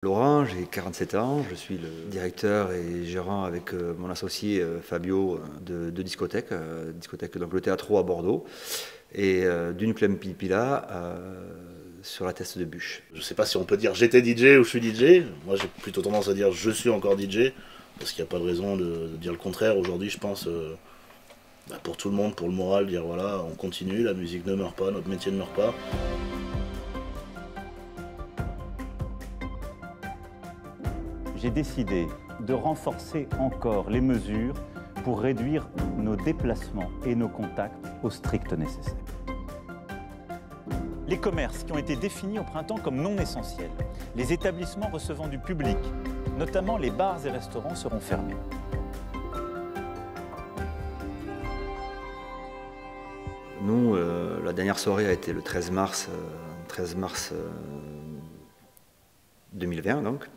Laurent, j'ai 47 ans, je suis le directeur et gérant avec mon associé Fabio de discothèque, donc le Théâtre à Bordeaux, et d'une Club Pipila sur la Teste de Buch. Je sais pas si on peut dire j'étais DJ ou je suis DJ. Moi j'ai plutôt tendance à dire je suis encore DJ, parce qu'il n'y a pas de raison de dire le contraire. Aujourd'hui je pense pour tout le monde, pour le moral, dire voilà, on continue, la musique ne meurt pas, notre métier ne meurt pas. J'ai décidé de renforcer encore les mesures pour réduire nos déplacements et nos contacts au strict nécessaire. Les commerces qui ont été définis au printemps comme non essentiels, les établissements recevant du public, notamment les bars et restaurants, seront fermés. Nous, la dernière soirée a été le 13 mars 2020 donc.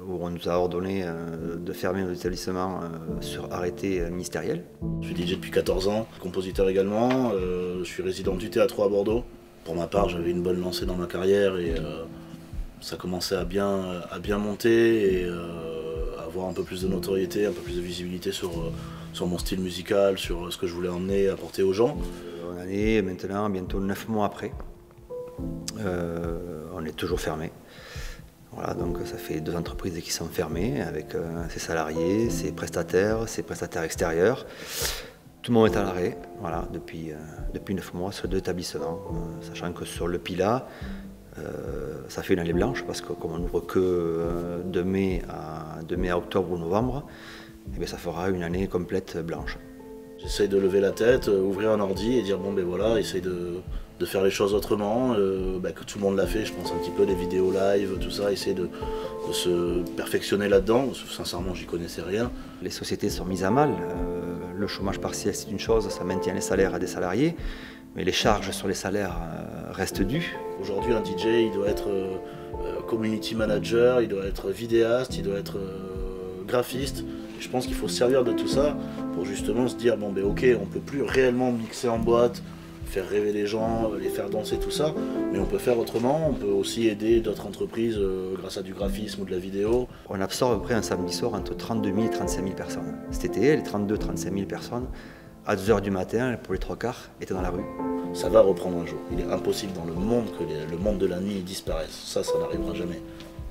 Où on nous a ordonné de fermer nos établissements sur arrêté ministériel. Je suis DJ depuis 14 ans, compositeur également, je suis résident du Théâtre à Bordeaux. Pour ma part, j'avais une bonne lancée dans ma carrière et ça commençait à bien monter et à avoir un peu plus de notoriété, un peu plus de visibilité sur mon style musical, sur ce que je voulais emmener, apporter aux gens. On en est maintenant bientôt 9 mois après. On est toujours fermé. Voilà, donc ça fait 2 entreprises qui sont fermées avec ses salariés, ses prestataires extérieurs. Tout le monde est à l'arrêt, voilà, depuis 9 mois sur 2 établissements, sachant que sur le Pila, ça fait une année blanche parce que comme on n'ouvre que de mai à octobre ou novembre, eh bien, ça fera une année complète blanche. J'essaye de lever la tête, ouvrir un ordi et dire bon ben voilà, essaye de faire les choses autrement, que tout le monde l'a fait, je pense un petit peu des vidéos live, tout ça, essayer de se perfectionner là-dedans. Sincèrement, j'y connaissais rien. Les sociétés sont mises à mal, le chômage partiel c'est une chose, ça maintient les salaires à des salariés, mais les charges sur les salaires restent dues. Aujourd'hui un DJ il doit être community manager, il doit être vidéaste, il doit être graphiste. Je pense qu'il faut se servir de tout ça pour justement se dire bon ben ok, on peut plus réellement mixer en boîte, faire rêver les gens, les faire danser, tout ça, mais on peut faire autrement, on peut aussi aider d'autres entreprises grâce à du graphisme ou de la vidéo. On absorbe à peu près un samedi soir entre 32 000 et 35 000 personnes. Cet été, les 32-35 000 personnes, à 2 h du matin, pour les 3/4, étaient dans la rue. Ça va reprendre un jour. Il est impossible dans le monde que le monde de la nuit disparaisse. Ça n'arrivera jamais.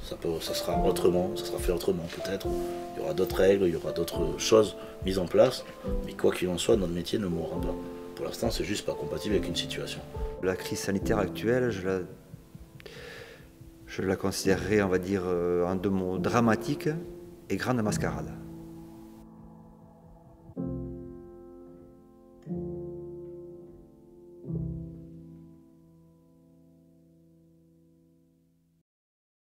Ça sera autrement, ça sera fait autrement peut-être. Il y aura d'autres règles, il y aura d'autres choses mises en place, mais quoi qu'il en soit, notre métier ne mourra pas. Pour l'instant, c'est juste pas compatible avec une situation. La crise sanitaire actuelle, je la considérerais, on va dire, en 2 mots, dramatique et grande mascarade.